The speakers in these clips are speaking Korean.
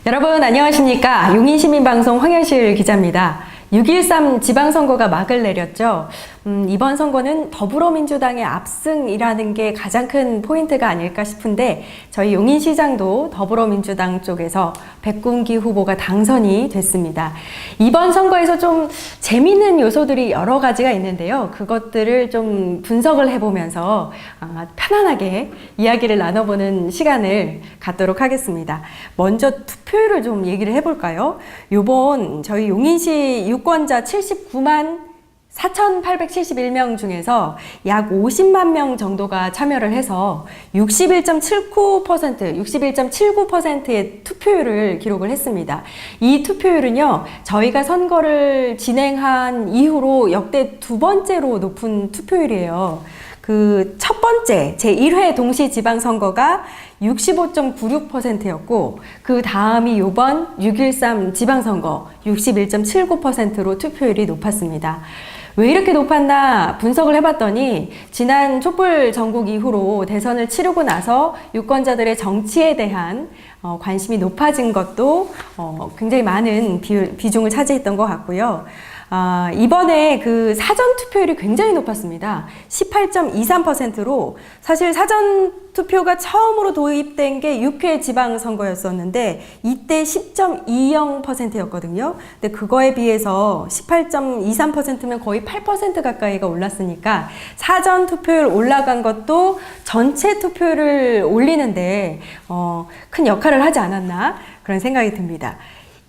여러분 안녕하십니까? 용인시민방송 황현실 기자입니다. 6.13 지방선거가 막을 내렸죠. 이번 선거는 더불어민주당의 압승이라는 게 가장 큰 포인트가 아닐까 싶은데 저희 용인시장도 더불어민주당 쪽에서 백군기 후보가 당선이 됐습니다. 이번 선거에서 좀 재미있는 요소들이 여러 가지가 있는데요. 그것들을 좀 분석을 해보면서 편안하게 이야기를 나눠보는 시간을 갖도록 하겠습니다. 먼저 투표율을 좀 얘기를 해볼까요? 요번 저희 용인시 유권자 79만 4,871명 중에서 약 50만 명 정도가 참여를 해서 61.79%의 투표율을 기록을 했습니다. 이 투표율은요, 저희가 선거를 진행한 이후로 역대 두 번째로 높은 투표율이에요. 그 첫 번째 제1회 동시지방선거가 65.96%였고 그 다음이 요번 6.13 지방선거 61.79%로 투표율이 높았습니다. 왜 이렇게 높았나 분석을 해봤더니 지난 촛불 전국 이후로 대선을 치르고 나서 유권자들의 정치에 대한 관심이 높아진 것도 굉장히 많은 비중을 차지했던 것 같고요. 이번에 그 사전 투표율이 굉장히 높았습니다. 18.23%로 사실 사전 투표가 처음으로 도입된 게 6회 지방선거였었는데 이때 10.20%였거든요. 근데 그거에 비해서 18.23%면 거의 8% 가까이가 올랐으니까 사전 투표율 올라간 것도 전체 투표율을 올리는데 큰 역할을 하지 않았나 그런 생각이 듭니다.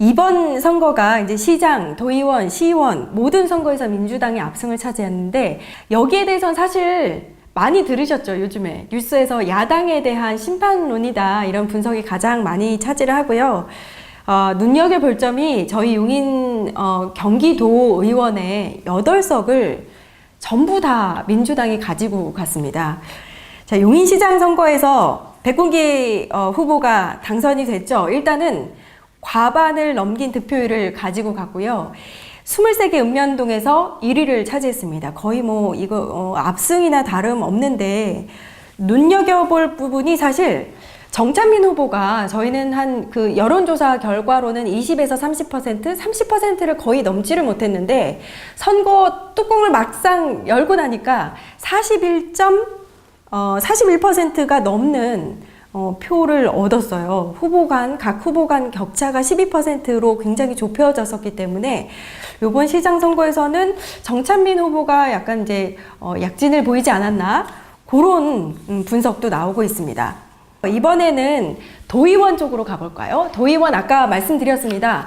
이번 선거가 이제 시장, 도의원, 시의원 모든 선거에서 민주당이 압승을 차지했는데 여기에 대해서는 사실 많이 들으셨죠, 요즘에. 뉴스에서 야당에 대한 심판론이다 이런 분석이 가장 많이 차지를 하고요. 눈여겨볼 점이 저희 용인 경기도 의원의 8석을 전부 다 민주당이 가지고 갔습니다. 자, 용인시장 선거에서 백군기 후보가 당선이 됐죠. 일단은 과반을 넘긴 득표율을 가지고 갔고요. 23개 읍면동에서 1위를 차지했습니다. 거의 뭐 이거 압승이나 다름없는데 눈여겨볼 부분이 사실 정찬민 후보가 저희는 한 그 여론조사 결과로는 20에서 30%를 거의 넘지를 못했는데 선거 뚜껑을 막상 열고 나니까 41%가 넘는 표를 얻었어요. 각 후보 간 격차가 12%로 굉장히 좁혀졌었기 때문에 이번 시장 선거에서는 정찬민 후보가 약간 이제 약진을 보이지 않았나 그런 분석도 나오고 있습니다. 이번에는 도의원 쪽으로 가볼까요? 도의원 아까 말씀드렸습니다.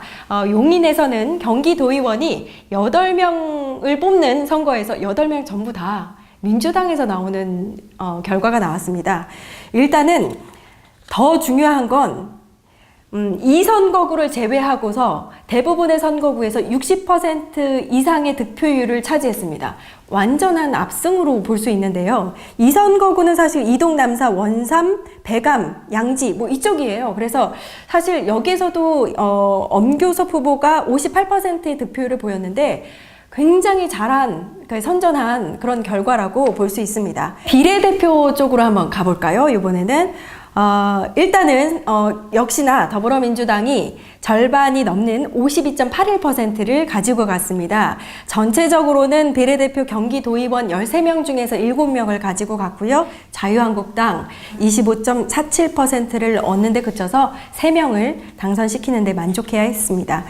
용인에서는 경기도의원이 8명을 뽑는 선거에서 8명 전부 다 민주당에서 나오는 결과가 나왔습니다. 일단은 더 중요한 건 이 선거구를 제외하고서 대부분의 선거구에서 60% 이상의 득표율을 차지했습니다. 완전한 압승으로 볼 수 있는데요. 이 선거구는 사실 이동, 남사, 원삼, 배감, 양지 뭐 이쪽이에요. 그래서 사실 여기에서도 엄교섭 후보가 58%의 득표율을 보였는데 굉장히 선전한 그런 결과라고 볼 수 있습니다. 비례대표 쪽으로 한번 가볼까요? 이번에는 일단은 역시나 더불어민주당이 절반이 넘는 52.81%를 가지고 갔습니다. 전체적으로는 비례대표 경기도의원 13명 중에서 7명을 가지고 갔고요. 자유한국당 25.47%를 얻는 데 그쳐서 3명을 당선시키는 데 만족해야 했습니다.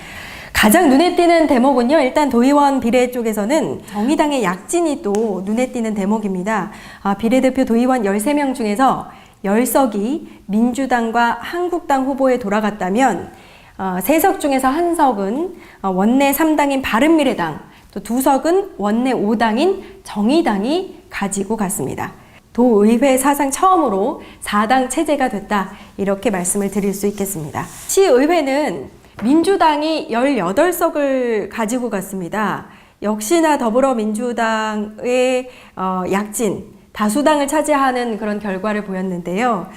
가장 눈에 띄는 대목은요, 일단 도의원 비례 쪽에서는 정의당의 약진이 또 눈에 띄는 대목입니다. 비례대표 도의원 13명 중에서 10석이 민주당과 한국당 후보에 돌아갔다면 3석 중에서 1석은 원내 3당인 바른미래당, 또 2석은 원내 5당인 정의당이 가지고 갔습니다. 도의회 사상 처음으로 4당 체제가 됐다, 이렇게 말씀을 드릴 수 있겠습니다. 시의회는 민주당이 18석을 가지고 갔습니다. 역시나 더불어민주당의 약진, 다수당을 차지하는 그런 결과를 보였는데요.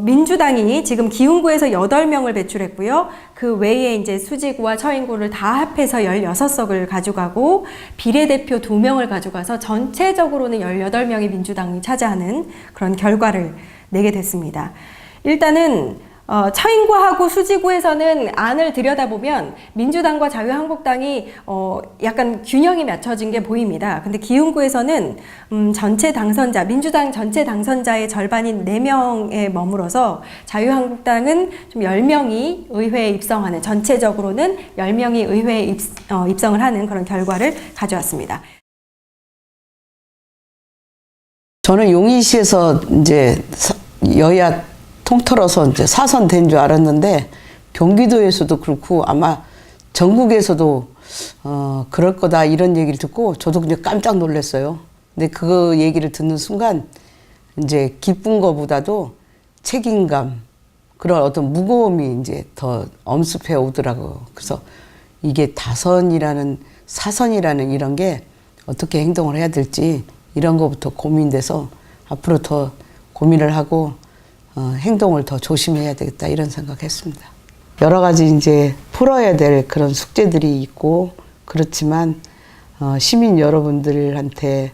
민주당이 지금 기흥구에서 8명을 배출했고요. 그 외에 이제 수지구와 처인구를 다 합해서 16석을 가져가고 비례대표 2명을 가져가서 전체적으로는 18명의 민주당이 차지하는 그런 결과를 내게 됐습니다. 일단은 처인구하고 수지구에서는 안을 들여다보면 민주당과 자유한국당이 약간 균형이 맞춰진 게 보입니다. 근데 기흥구에서는 전체 당선자, 민주당 전체 당선자의 절반인 4명에 머물어서 자유한국당은 좀 10명이 의회에 입성하는, 전체적으로는 10명이 의회에 입성을 하는 그런 결과를 가져왔습니다. 저는 용인시에서 이제 여야 통틀어서 이제 사선된 줄 알았는데 경기도에서도 그렇고 아마 전국에서도 그럴 거다 이런 얘기를 듣고 저도 그냥 깜짝 놀랐어요. 근데 그 얘기를 듣는 순간 이제 기쁜 거보다도 책임감, 그런 어떤 무거움이 이제 더 엄습해 오더라고요. 그래서 이게 다선이라는 사선이라는 이런 게 어떻게 행동을 해야 될지 이런 거부터 고민돼서 앞으로 더 고민을 하고 행동을 더 조심해야 되겠다 이런 생각했습니다. 여러 가지 이제 풀어야 될 그런 숙제들이 있고 그렇지만 시민 여러분들한테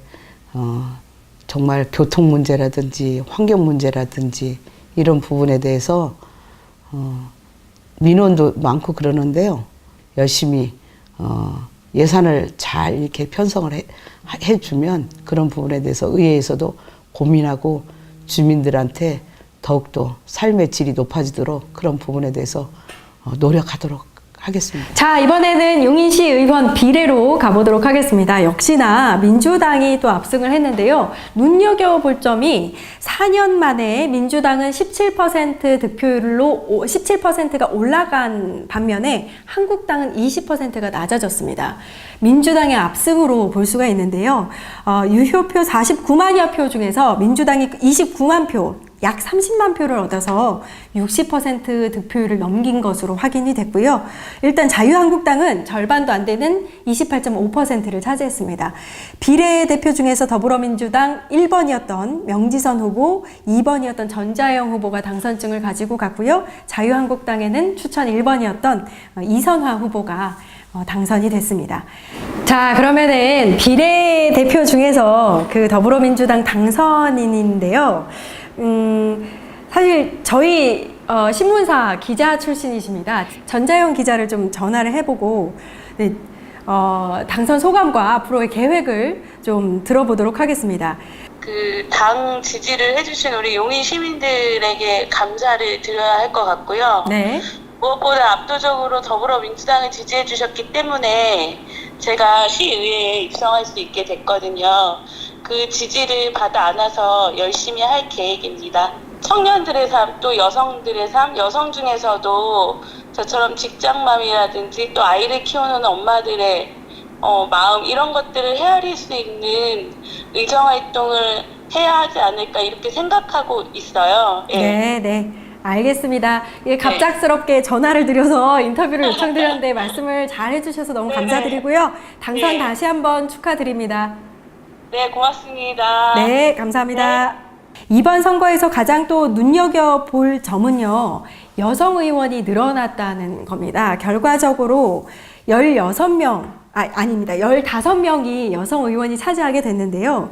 정말 교통 문제라든지 환경 문제라든지 이런 부분에 대해서 민원도 많고 그러는데요. 열심히 예산을 잘 이렇게 편성을 해주면 그런 부분에 대해서 의회에서도 고민하고 주민들한테 더욱더 삶의 질이 높아지도록 그런 부분에 대해서 노력하도록 하겠습니다. 자, 이번에는 용인시 의원 비례로 가보도록 하겠습니다. 역시나 민주당이 또 압승을 했는데요. 눈여겨볼 점이 4년 만에 민주당은 17% 득표율로 17%가 올라간 반면에 한국당은 20%가 낮아졌습니다. 민주당의 압승으로 볼 수가 있는데요. 유효표 49만여 표 중에서 민주당이 29만 표, 약 30만 표를 얻어서 60% 득표율을 넘긴 것으로 확인이 됐고요. 일단 자유한국당은 절반도 안 되는 28.5%를 차지했습니다. 비례대표 중에서 더불어민주당 1번이었던 명지선 후보, 2번이었던 전자영 후보가 당선증을 가지고 갔고요. 자유한국당에는 추천 1번이었던 이선화 후보가 당선이 됐습니다. 자, 그러면은 비례대표 중에서 그 더불어민주당 당선인인데요. 사실 저희 신문사 기자 출신이십니다. 전자영 기자를 좀 전화를 해보고 네, 당선 소감과 앞으로의 계획을 좀 들어보도록 하겠습니다. 그 당 지지를 해주신 우리 용인 시민들에게 감사를 드려야 할 것 같고요. 네. 무엇보다 압도적으로 더불어민주당을 지지해 주셨기 때문에 제가 시의회에 입성할 수 있게 됐거든요. 그 지지를 받아 안아서 열심히 할 계획입니다. 청년들의 삶, 또 여성들의 삶, 여성 중에서도 저처럼 직장맘이라든지 또 아이를 키우는 엄마들의 마음, 이런 것들을 헤아릴 수 있는 의정활동을 해야 하지 않을까 이렇게 생각하고 있어요. 예. 네, 네. 알겠습니다. 예, 갑작스럽게 전화를 드려서 인터뷰를 요청드렸는데 말씀을 잘 해주셔서 너무 감사드리고요. 당선 다시 한번 축하드립니다. 네, 고맙습니다. 네, 감사합니다. 이번 선거에서 가장 또 눈여겨볼 점은요, 여성 의원이 늘어났다는 겁니다. 결과적으로 15명이 여성 의원이 차지하게 됐는데요.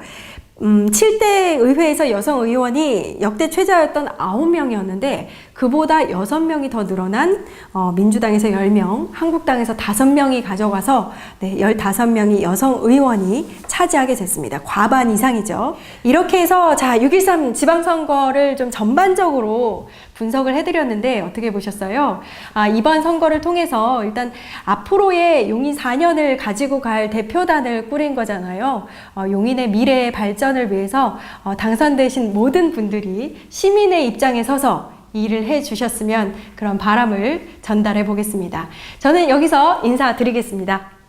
7대 의회에서 여성 의원이 역대 최저였던 9명이었는데 그보다 6명이 더 늘어난 민주당에서 10명, 한국당에서 5명이 가져가서 15명이 여성 의원이 차지하게 됐습니다. 과반 이상이죠. 이렇게 해서 자, 6.13 지방선거를 좀 전반적으로 분석을 해드렸는데 어떻게 보셨어요? 이번 선거를 통해서 일단 앞으로의 용인 4년을 가지고 갈 대표단을 꾸린 거잖아요. 용인의 미래 발전을 위해서 당선되신 모든 분들이 시민의 입장에 서서 일을 해주셨으면 그런 바람을 전달해 보겠습니다. 저는 여기서 인사드리겠습니다.